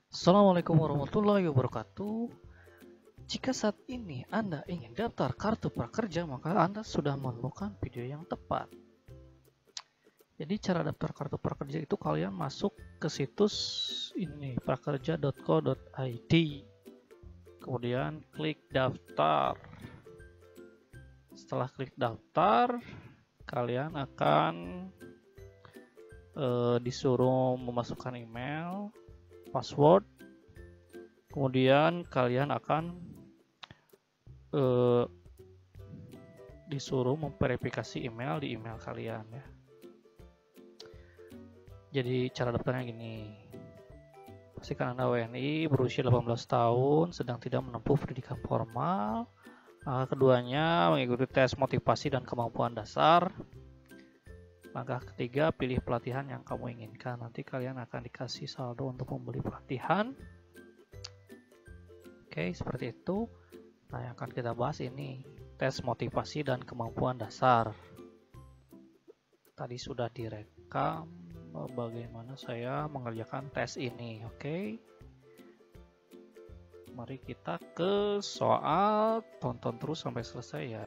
Assalamualaikum warahmatullahi wabarakatuh. Jika saat ini Anda ingin daftar kartu prakerja, maka Anda sudah menemukan video yang tepat. Jadi cara daftar kartu prakerja itu kalian masuk ke situs ini prakerja.co.id. Kemudian klik daftar. Setelah klik daftar, kalian akan disuruh memasukkan email, password. Kemudian kalian akan disuruh memverifikasi email di email kalian ya. Jadi cara daftarnya gini. Pastikan Anda WNI, berusia 18 tahun, sedang tidak menempuh pendidikan formal. Langkah keduanya mengikuti tes motivasi dan kemampuan dasar. Langkah ketiga, pilih pelatihan yang kamu inginkan. Nanti kalian akan dikasih saldo untuk membeli pelatihan. Oke, seperti itu. Nah, yang akan kita bahas ini tes motivasi dan kemampuan dasar. Tadi sudah direkam bagaimana saya mengerjakan tes ini. Oke. Mari kita ke soal, tonton terus sampai selesai ya.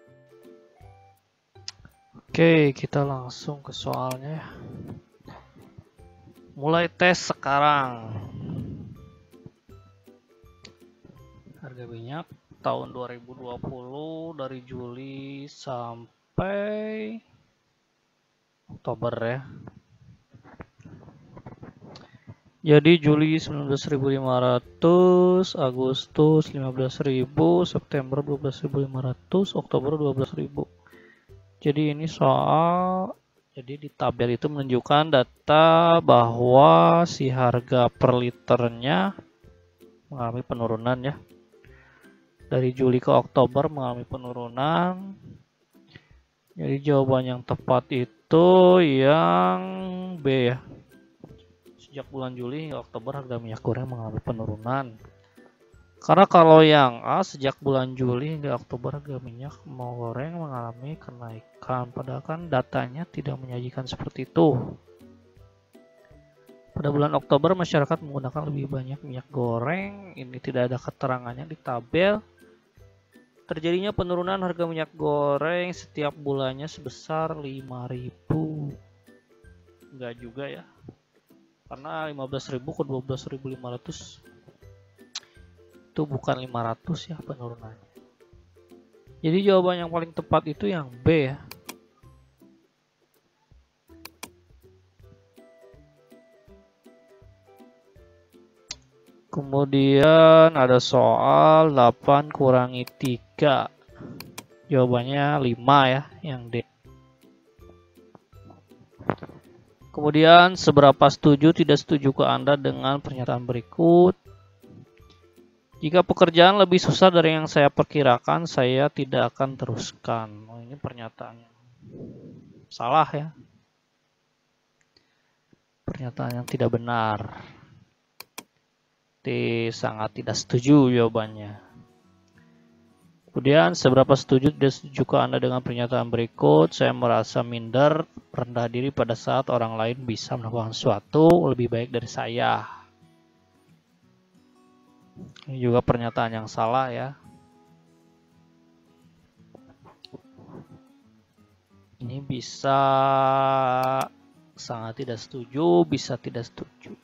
Oke, kita langsung ke soalnya ya. Mulai tes sekarang. Harga minyak tahun 2020 dari Juli sampai Oktober ya. Jadi Juli 19.500, Agustus 15.000, September 12.500, Oktober 12.000. Jadi ini soal, jadi di tabel itu menunjukkan data bahwa si harga per liternya mengalami penurunan ya. Dari Juli ke Oktober mengalami penurunan. Jadi jawaban yang tepat itu yang B ya. Sejak bulan Juli hingga Oktober harga minyak goreng mengalami penurunan. Karena kalau yang A sejak bulan Juli hingga Oktober harga minyak goreng mengalami kenaikan. Padahal kan datanya tidak menyajikan seperti itu. Pada bulan Oktober masyarakat menggunakan lebih banyak minyak goreng. Ini tidak ada keterangannya di tabel. Terjadinya penurunan harga minyak goreng setiap bulannya sebesar 5.000. Enggak juga ya. Karena 15.000 ke 12.500 itu bukan 500 ya penurunannya. Jadi jawaban yang paling tepat itu yang B ya. Kemudian ada soal 8 kurangi 3. Jawabannya 5 ya, yang D. Kemudian seberapa setuju tidak setuju ke Anda dengan pernyataan berikut. Jika pekerjaan lebih susah dari yang saya perkirakan, saya tidak akan teruskan. Oh, ini pernyataan salah ya. Pernyataan yang tidak benar. Sangat tidak setuju jawabannya. Kemudian seberapa setuju tidak setuju ke Anda dengan pernyataan berikut. Saya merasa minder, rendah diri pada saat orang lain bisa melakukan sesuatu lebih baik dari saya. Ini juga pernyataan yang salah ya. Ini bisa sangat tidak setuju, bisa tidak setuju.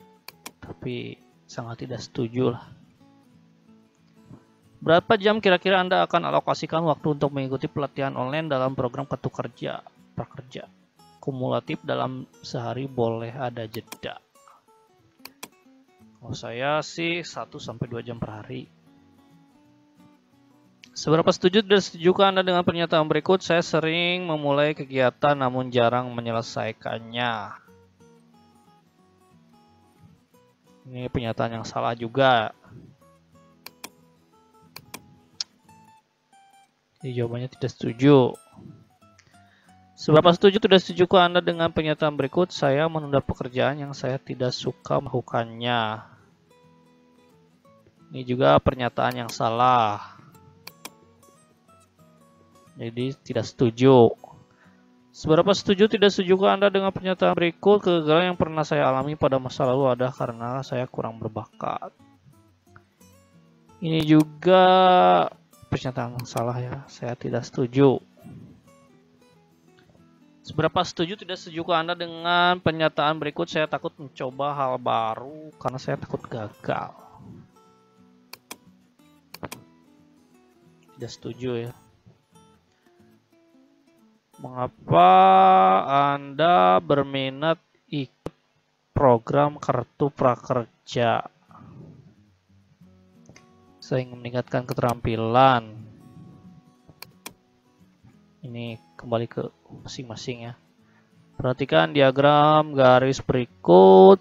Tapi sangat tidak setuju lah. Berapa jam kira-kira Anda akan alokasikan waktu untuk mengikuti pelatihan online dalam program kartu kerja prakerja? Kumulatif dalam sehari boleh ada jeda. Kalau saya sih 1-2 jam per hari. Seberapa setuju dan setuju Anda dengan pernyataan berikut? Saya sering memulai kegiatan namun jarang menyelesaikannya. Ini pernyataan yang salah juga. Jadi jawabannya tidak setuju. Seberapa setuju tidak setuju Anda dengan pernyataan berikut? Saya menunda pekerjaan yang saya tidak suka melakukannya. Ini juga pernyataan yang salah. Jadi tidak setuju. Seberapa setuju tidak setuju Anda dengan pernyataan berikut? Kegagalan yang pernah saya alami pada masa lalu ada karena saya kurang berbakat. Ini juga pernyataan yang salah ya, saya tidak setuju. Seberapa setuju tidak setuju Anda dengan pernyataan berikut? Saya takut mencoba hal baru karena saya takut gagal. Tidak setuju ya. Mengapa Anda berminat ikut program kartu prakerja? Saya ingin meningkatkan keterampilan. Ini kembali ke masing-masing ya. Perhatikan diagram garis berikut.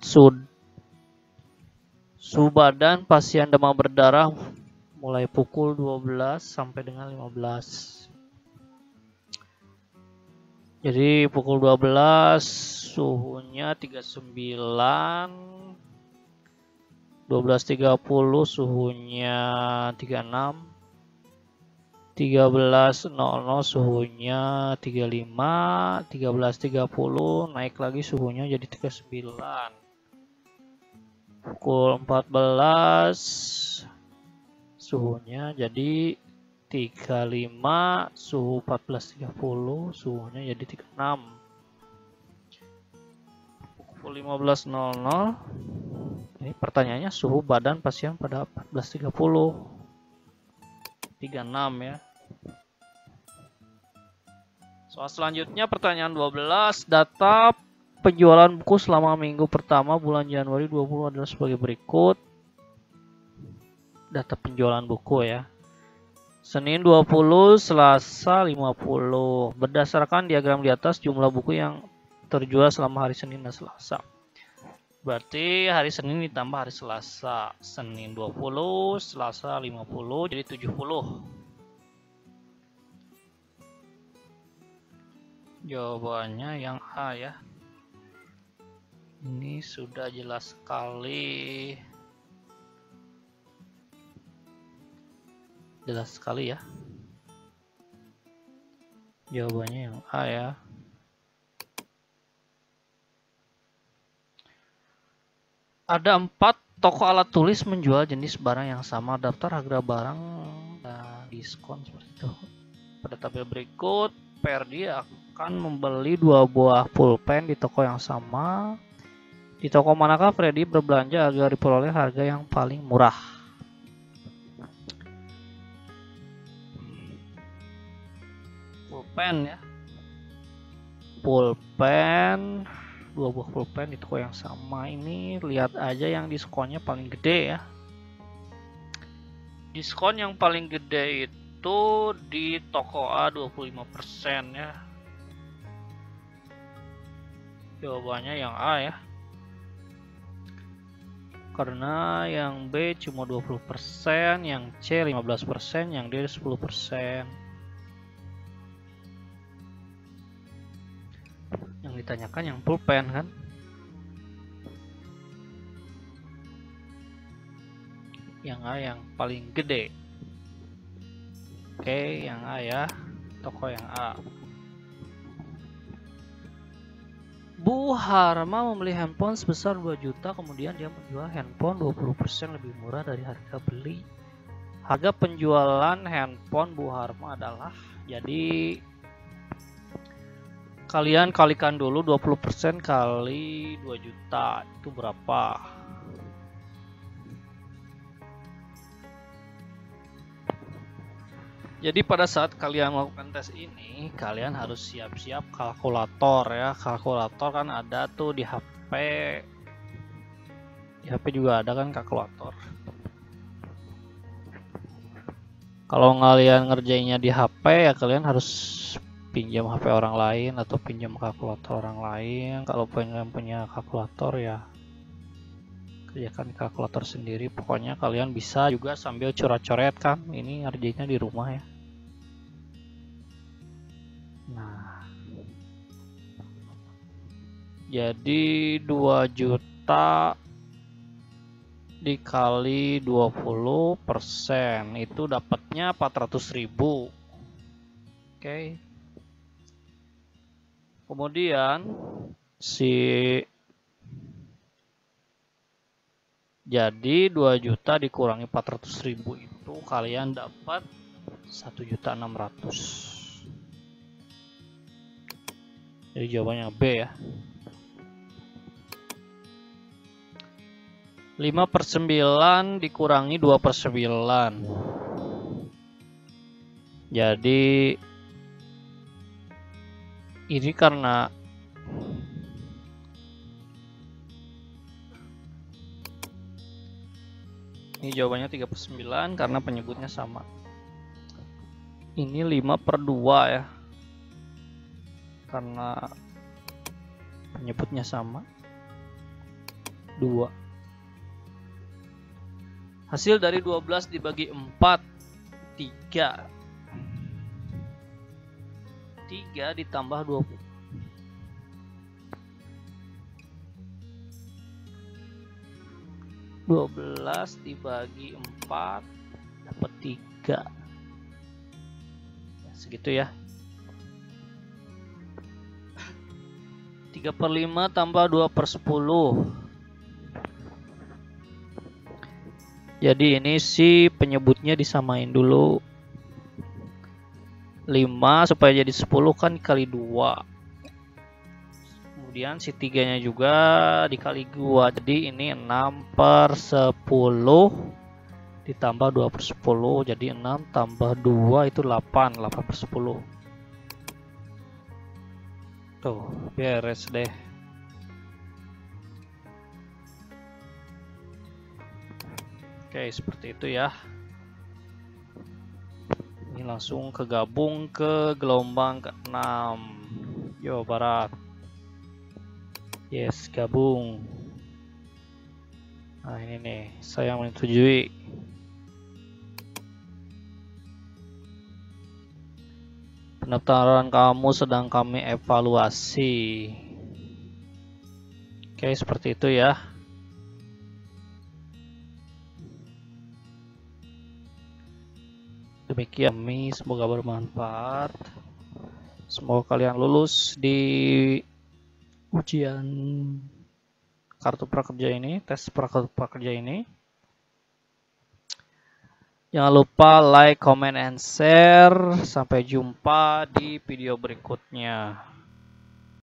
Suhu badan pasien demam berdarah mulai pukul 12 sampai dengan 15. Jadi pukul 12 suhunya 39, 12.30 suhunya 36, 13.00 suhunya 35, 13.30 naik lagi suhunya jadi 39. Pukul 14 suhunya jadi 35, suhu 14.30 suhunya jadi 36. Pukul 15.00 ini pertanyaannya suhu badan pasien pada 14.30 36 ya. Soal selanjutnya pertanyaan 12, data penjualan buku selama minggu pertama bulan Januari 20 adalah sebagai berikut. Data penjualan buku ya. Senin 20, Selasa 50. Berdasarkan diagram di atas jumlah buku yang terjual selama hari Senin dan Selasa. Berarti hari Senin ditambah hari Selasa. Senin 20, Selasa 50 jadi 70. Jawabannya yang A ya. Ini sudah jelas sekali. Jelas sekali ya. Jawabannya yang A ya. Ada 4 toko alat tulis menjual jenis barang yang sama. Daftar harga barang dan diskon seperti itu. Pada tabel berikut, Ferdi akan membeli 2 buah pulpen di toko yang sama. Di toko manakah Freddy berbelanja agar diperoleh harga yang paling murah? Pulpen ya. Pulpen, 2 buah pulpen di toko yang sama. Ini lihat aja yang diskonnya paling gede ya. Diskon yang paling gede itu di toko A 25% ya. Jawabannya yang A ya. Karena yang B cuma 20%, yang C 15%, yang D 10%. Yang ditanyakan yang pulpen kan. Yang A yang paling gede. Oke, yang A ya. Toko yang A. Bu Harma membeli handphone sebesar 2 juta, kemudian dia menjual handphone 20% lebih murah dari harga beli. Harga penjualan handphone Bu Harma adalah, jadi kalian kalikan dulu 20% kali 2 juta, itu berapa? Jadi pada saat kalian melakukan tes ini, kalian harus siap-siap kalkulator ya. Kalkulator kan ada tuh di HP. Di HP juga ada kan kalkulator. Kalau kalian ngerjainnya di HP ya kalian harus pinjam HP orang lain atau pinjam kalkulator orang lain. Kalau pengen punya kalkulator ya kerjakan kalkulator sendiri. Pokoknya kalian bisa juga sambil coret-coret kan. Ini ngerjainnya di rumah ya. Nah, jadi 2 juta dikali 20% itu dapatnya 400.000. Oke. Kemudian jadi 2 juta dikurangi 400.000 itu kalian dapat 1.600.000. Jadi jawabannya B ya. 5/9 dikurangi 2/9. Jadi ini karena ini jawabannya 3/9 karena penyebutnya sama. Ini 5/2 ya. Karena penyebutnya sama. 2. Hasil dari 12 dibagi 4, 3. 3 ditambah 20. 12 dibagi 4 dapat 3. Ya, segitu ya. 3/5 tambah 2/10. Jadi ini si penyebutnya disamain dulu. 5 supaya jadi 10 kan dikali 2. Kemudian si 3-nya juga dikali 2. Jadi ini 6/10 ditambah 2/10. Jadi 6 tambah 2 itu 8. 8/10. Tuh, beres deh. Oke, seperti itu ya. Ini langsung kegabung ke gelombang ke-6 Jawa Barat. Yes, gabung. Nah, ini nih, saya menyetujui. Pendaftaran kamu sedang kami evaluasi. Oke, seperti itu ya. Demikian kami, semoga bermanfaat. Semoga kalian lulus di ujian kartu prakerja ini, tes prakerja ini. Jangan lupa like, comment, and share. Sampai jumpa di video berikutnya.